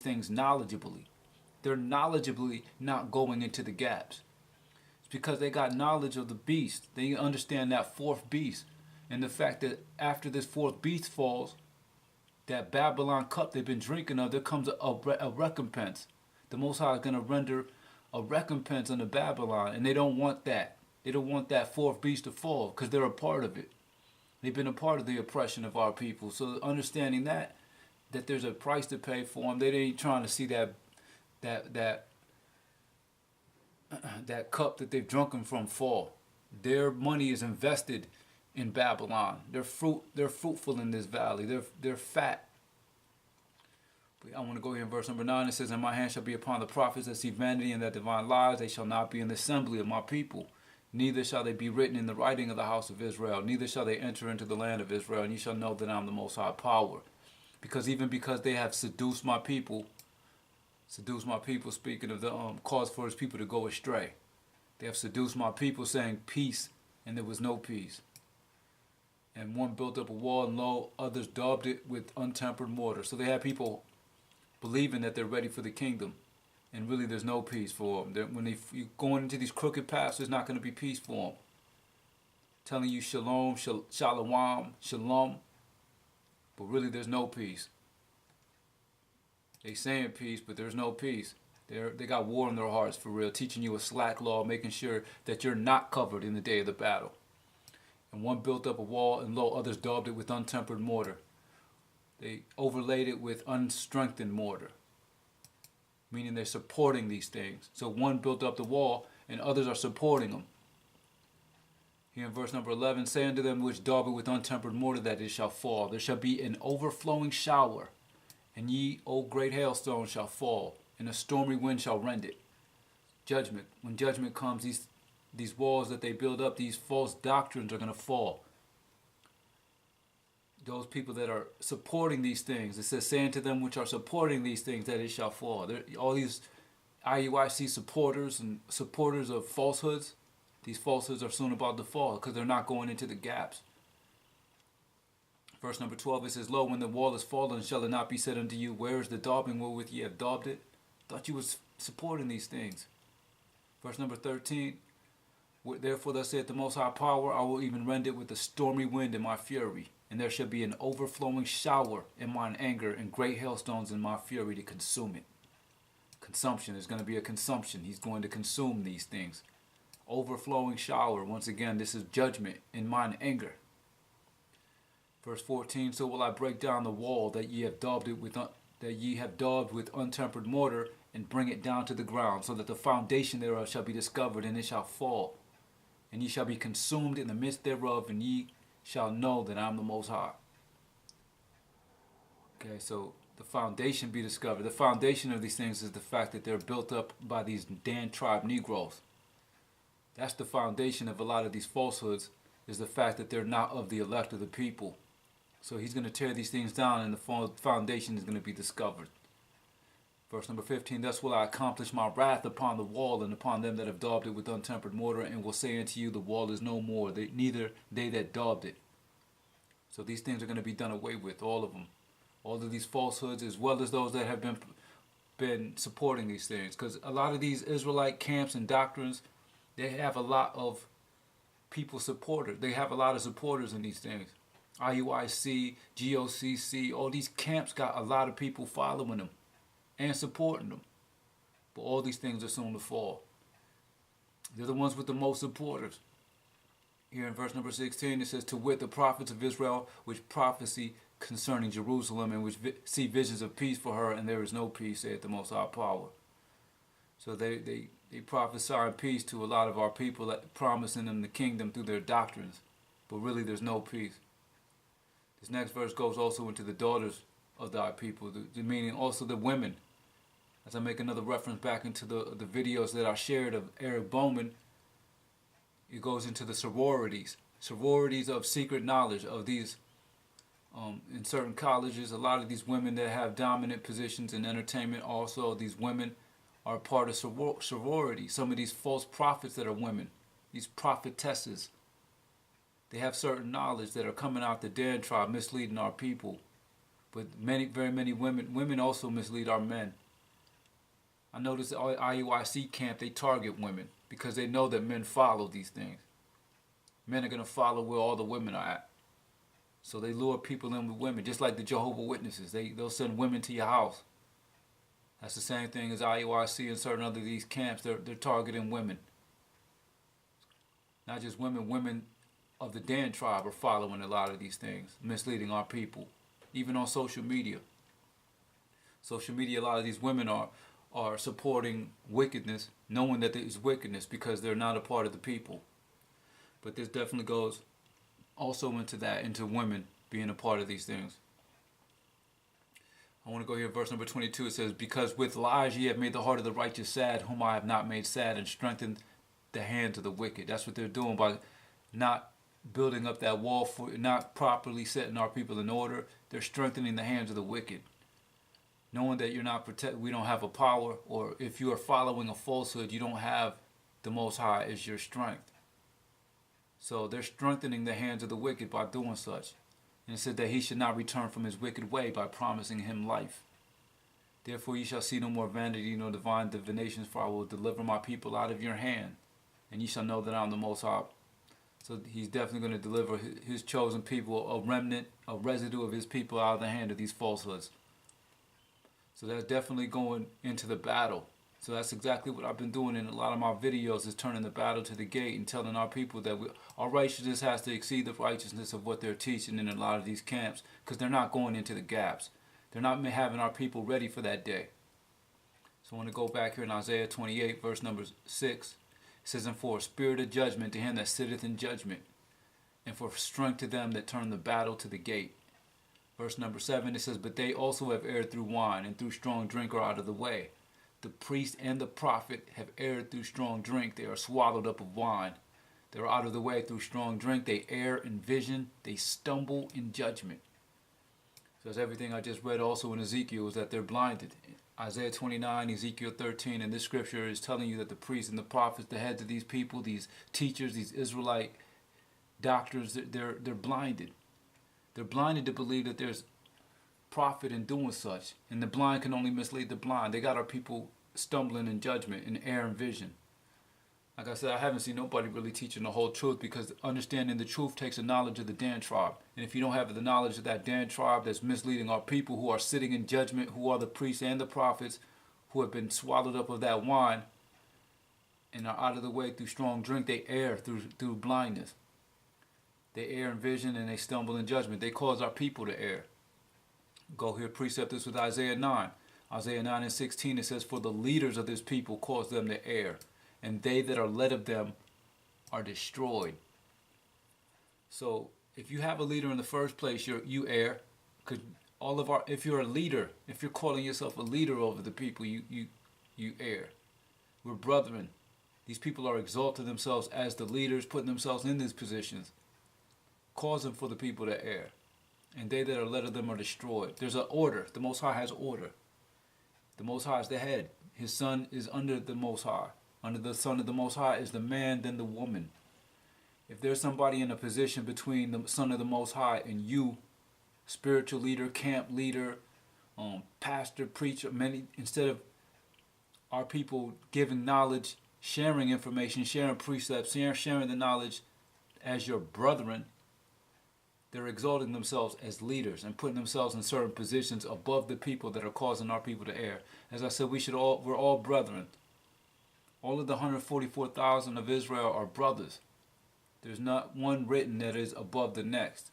things knowledgeably. They're knowledgeably not going into the gaps. It's because they got knowledge of the beast. They understand that fourth beast. And the fact that after this fourth beast falls, that Babylon cup they've been drinking of, there comes a recompense. The Most High is going to render a recompense unto Babylon, and they don't want that. They don't want that fourth beast to fall because they're a part of it. They've been a part of the oppression of our people. So understanding that there's a price to pay for them, they ain't trying to see that that cup that they've drunken from fall. Their money is invested in Babylon. They're fruitful in this valley. They're fat. But I want to go here in verse number 9. It says, "And my hand shall be upon the prophets that see vanity and that divine lies. They shall not be in the assembly of my people. Neither shall they be written in the writing of the house of Israel. Neither shall they enter into the land of Israel. And you shall know that I am the Most High Power. Because they have seduced my people, speaking of the cause for his people to go astray. They have seduced my people, saying peace, and there was no peace. And one built up a wall, and lo, others daubed it with untempered mortar." So they have people believing that they're ready for the kingdom, and really there's no peace for them. When you're going into these crooked paths, there's not going to be peace for them. Telling you shalom, shalom, shalom, but really there's no peace. They saying peace, but there's no peace. They got war in their hearts for real, teaching you a slack law, making sure that you're not covered in the day of the battle. And one built up a wall, and lo, others daubed it with untempered mortar. They overlaid it with unstrengthened mortar, meaning they're supporting these things. So one built up the wall, and others are supporting them. Here in verse number 11, "Say unto them which daub it with untempered mortar that it shall fall. There shall be an overflowing shower, and ye, O great hailstones, shall fall, and a stormy wind shall rend it." Judgment. When judgment comes, these walls that they build up, these false doctrines are going to fall. Those people that are supporting these things, it says, "Saying to them which are supporting these things that it shall fall." All these IUIC supporters and supporters of falsehoods, these falsehoods are soon about to fall because they're not going into the gaps. Verse number 12, it says, "Lo, when the wall is fallen, shall it not be said unto you, where is the daubing wherewith ye have daubed it?" Thought you was supporting these things. Verse number 13, "Therefore thus saith the Most High Power, I will even rend it with a stormy wind in my fury, and there shall be an overflowing shower in mine anger, and great hailstones in my fury to consume it." Consumption. There's going to be a consumption. He's going to consume these things. Overflowing shower. Once again, this is judgment in mine anger. Verse 14, "So will I break down the wall that ye have daubed with untempered mortar, and bring it down to the ground, so that the foundation thereof shall be discovered, and it shall fall. And ye shall be consumed in the midst thereof, and ye shall know that I am the Most High." Okay, so the foundation be discovered. The foundation of these things is the fact that they're built up by these Dan tribe Negroes. That's the foundation of a lot of these falsehoods, is the fact that they're not of the elect of the people. So he's going to tear these things down, and the foundation is going to be discovered. Verse number 15, "Thus will I accomplish my wrath upon the wall, and upon them that have daubed it with untempered mortar, and will say unto you, the wall is no more, neither they that daubed it." So these things are going to be done away with, all of them. All of these falsehoods, as well as those that have been supporting these things. Because a lot of these Israelite camps and doctrines, they have a lot of people supporters. They have a lot of supporters in these things. IUIC, GOCC, all these camps got a lot of people following them and supporting them. But all these things are soon to fall. They're the ones with the most supporters. Here in verse number 16, it says, "To wit, the prophets of Israel, which prophesy concerning Jerusalem, and which see visions of peace for her, and there is no peace, saith the Most High Power." So they prophesy peace to a lot of our people, promising them the kingdom through their doctrines. But really there's no peace. This next verse goes also into the daughters of thy people, meaning also the women. As I make another reference back into the videos that I shared of Eric Bowman, it goes into the sororities of secret knowledge of these. In certain colleges, a lot of these women that have dominant positions in entertainment, also these women are part of sorority. Some of these false prophets that are women, these prophetesses, they have certain knowledge that are coming out the Dan tribe, misleading our people. But very many women also mislead our men. I notice the IUIC camp, they target women because they know that men follow these things. Men are going to follow where all the women are at. So they lure people in with women, just like the Jehovah's Witnesses. They'll send women to your house. That's the same thing as IUIC and certain other these camps. They're targeting women. Not just women. Women of the Dan tribe are following a lot of these things, misleading our people. Even on social media. Social media, a lot of these women are supporting wickedness, knowing that there is wickedness because they're not a part of the people. But this definitely goes also into women being a part of these things. I want to go here, verse number 22. It says, because with lies ye have made the heart of the righteous sad, whom I have not made sad, and strengthened the hands of the wicked. That's what they're doing by not building up that wall, not properly setting our people in order. They're strengthening the hands of the wicked. Knowing that you're not protected, we don't have a power, or if you are following a falsehood, you don't have the Most High as your strength. So they're strengthening the hands of the wicked by doing such. And it said that he should not return from his wicked way by promising him life. Therefore ye shall see no more vanity nor divine divinations, for I will deliver my people out of your hand, and ye shall know that I am the Most High. So he's definitely going to deliver his chosen people, a remnant, a residue of his people out of the hand of these falsehoods. So that's definitely going into the battle. So that's exactly what I've been doing in a lot of my videos, is turning the battle to the gate and telling our people that our righteousness has to exceed the righteousness of what they're teaching in a lot of these camps, because they're not going into the gaps. They're not having our people ready for that day. So I want to go back here in Isaiah 28, verse number 6. It says, and for a spirit of judgment to him that sitteth in judgment, and for strength to them that turn the battle to the gate. Verse number 7, it says, but they also have erred through wine, and through strong drink are out of the way. The priest and the prophet have erred through strong drink. They are swallowed up of wine. They are out of the way through strong drink. They err in vision. They stumble in judgment. So that's everything I just read also in Ezekiel, is that they're blinded. Isaiah 29, Ezekiel 13, and this scripture is telling you that the priests and the prophets, the heads of these people, these teachers, these Israelite doctors, they're blinded. They're blinded to believe that there's profit in doing such, and the blind can only mislead the blind. They got our people stumbling in judgment and error in vision. Like I said, I haven't seen nobody really teaching the whole truth, because understanding the truth takes a knowledge of the Dan tribe. And if you don't have the knowledge of that Dan tribe that's misleading our people, who are sitting in judgment, who are the priests and the prophets, who have been swallowed up of that wine and are out of the way through strong drink, they err through blindness. They err in vision and they stumble in judgment. They cause our people to err. Go here, precept this with Isaiah 9. Isaiah 9 and 16, it says, for the leaders of this people cause them to err, and they that are led of them are destroyed. So if you have a leader in the first place, you err. Because if you're a leader, if you're calling yourself a leader over the people, you err. We're brethren. These people are exalting themselves as the leaders, putting themselves in these positions, causing for the people to err. And they that are led of them are destroyed. There's an order. The Most High has order. The Most High is the head. His son is under the Most High. Under the son of the Most High is the man, then the woman. If there's somebody in a position between the son of the Most High and you, spiritual leader, camp leader, pastor, preacher, instead of our people giving knowledge, sharing information, sharing precepts, sharing the knowledge as your brethren, they're exalting themselves as leaders and putting themselves in certain positions above the people that are causing our people to err. As I said, we're all brethren. All of the 144,000 of Israel are brothers. There's not one written that is above the next.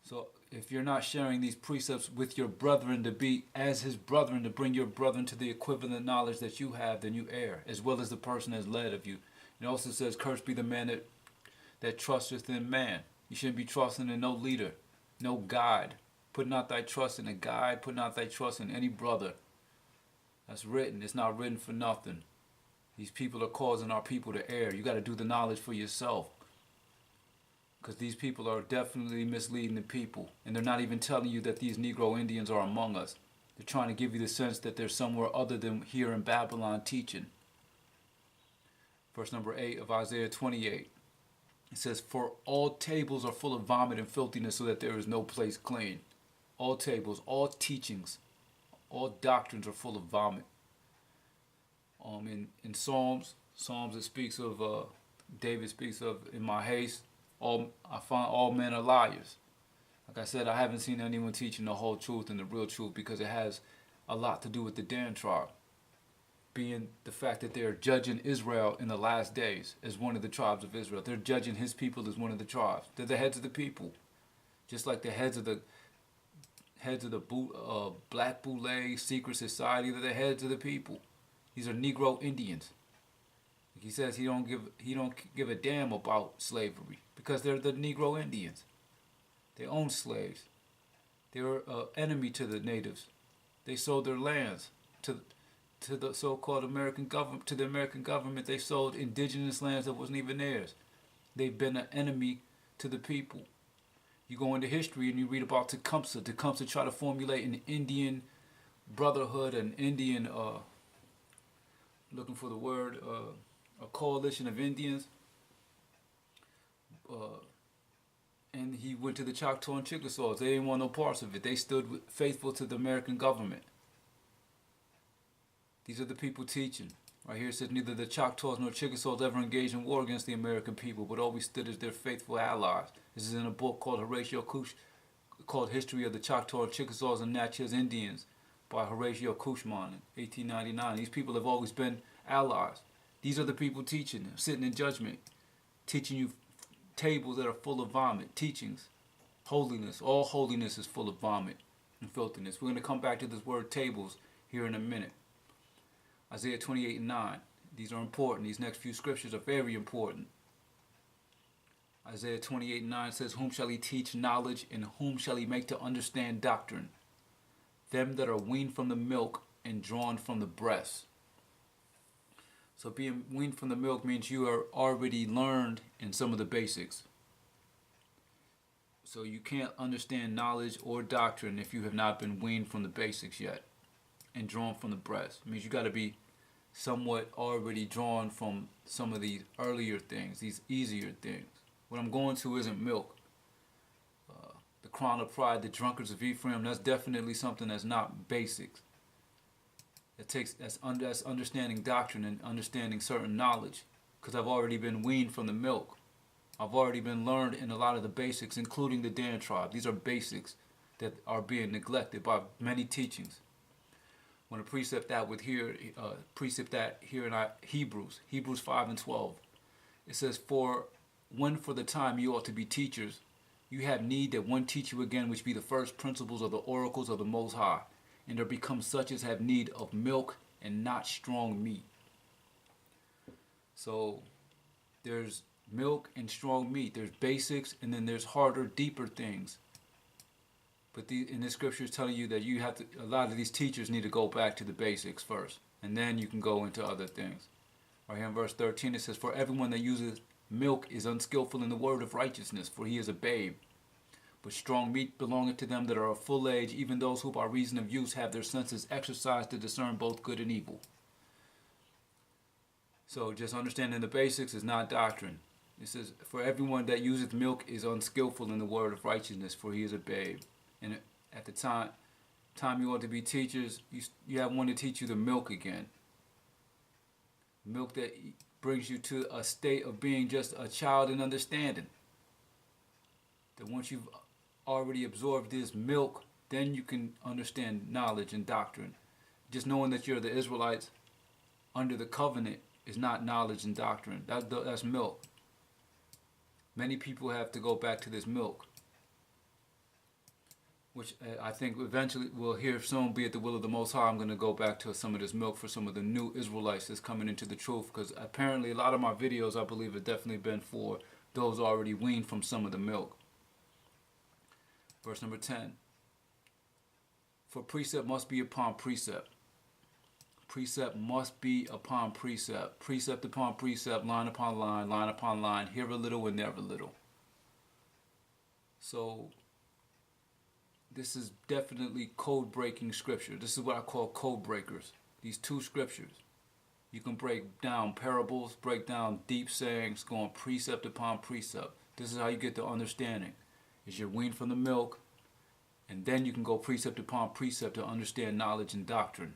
So if you're not sharing these precepts with your brethren to be as his brethren, to bring your brethren to the equivalent knowledge that you have, then you err, as well as the person that's led of you. It also says, cursed be the man that trusteth in man. You shouldn't be trusting in no leader, no guide. Put not thy trust in a guide. Put not thy trust in any brother. That's written. It's not written for nothing. These people are causing our people to err. You got to do the knowledge for yourself. Because these people are definitely misleading the people. And they're not even telling you that these Negro Indians are among us. They're trying to give you the sense that they're somewhere other than here in Babylon teaching. Verse number 8 of Isaiah 28. It says, for all tables are full of vomit and filthiness, so that there is no place clean. all tables, all teachings, all doctrines are full of vomit. In Psalms it speaks of, David speaks of, in my haste, I find all men are liars. Like I said, I haven't seen anyone teaching the whole truth and the real truth, because it has a lot to do with the Dan tribe, being the fact that they are judging Israel in the last days as one of the tribes of Israel. They're judging his people as one of the tribes. They're the heads of the people, just like the heads of the Black Boule secret society. They're the heads of the people. These are Negro Indians. He says he don't give a damn about slavery because they're the Negro Indians. They own slaves. They were an enemy to the natives. They sold their lands to the so-called American government. To the American government, they sold indigenous lands that wasn't even theirs. They've been an enemy to the people. You go into history and you read about Tecumseh. Tecumseh tried to formulate an Indian brotherhood, an Indian, looking for the word, a coalition of Indians. And he went to the Choctaw and Chickasaws. They didn't want no parts of it. They stood faithful to the American government. These are the people teaching. Right here it says, neither the Choctaws nor Chickasaws ever engaged in war against the American people, but always stood as their faithful allies. This is in a book called called History of the Choctaw and Chickasaws and Natchez Indians by Horatio Cushman in 1899. These people have always been allies. These are the people teaching, sitting in judgment, teaching you tables that are full of vomit, teachings, holiness. All holiness is full of vomit and filthiness. We're going to come back to this word tables here in a minute. Isaiah 28:9. These are important. These next few scriptures are very important. Isaiah 28:9 says, whom shall he teach knowledge, and whom shall he make to understand doctrine? Them that are weaned from the milk and drawn from the breast. So being weaned from the milk means you are already learned in some of the basics. So you can't understand knowledge or doctrine if you have not been weaned from the basics yet and drawn from the breast. It means you got to be somewhat already drawn from some of these earlier things, these easier things. What I'm going to isn't milk. The crown of pride, the drunkards of Ephraim, that's definitely something that's not basics. That's understanding doctrine and understanding certain knowledge, because I've already been weaned from the milk. I've already been learned in a lot of the basics, including the Dan tribe. These are basics that are being neglected by many teachings. I want to precept that here in Hebrews 5:12. It says, for when for the time you ought to be teachers, you have need that one teach you again, which be the first principles of the oracles of the Most High, and are become such as have need of milk and not strong meat. So there's milk and strong meat. There's basics, and then there's harder, deeper things. But in this scripture is telling you that you have to, a lot of these teachers need to go back to the basics first, and then you can go into other things. Right here in verse 13 it says, for everyone that uses milk is unskillful in the word of righteousness, for he is a babe. But strong meat belongeth to them that are of full age, even those who by reason of use have their senses exercised to discern both good and evil. So just understanding the basics is not doctrine. It says, for everyone that useth milk is unskillful in the word of righteousness, for he is a babe. And at the time you ought to be teachers, you have one to teach you the milk again. Milk that brings you to a state of being just a child in understanding. That once you've already absorbed this milk, then you can understand knowledge and doctrine. Just knowing that you're the Israelites under the covenant is not knowledge and doctrine. That's milk. Many people have to go back to this milk, which I think eventually we'll hear soon, be it the will of the Most High. I'm going to go back to some of this milk for some of the new Israelites that's coming into the truth, because apparently a lot of my videos, I believe, have definitely been for those already weaned from some of the milk. Verse number 10. For precept must be upon precept. Precept must be upon precept. Precept upon precept, line upon line, line upon line, here a little and there a little. So this is definitely code-breaking scripture. This is what I call code breakers. These two scriptures. You can break down parables, break down deep sayings, going precept upon precept. This is how you get the understanding. Is you're weaned from the milk, And then you can go precept upon precept to understand knowledge and doctrine.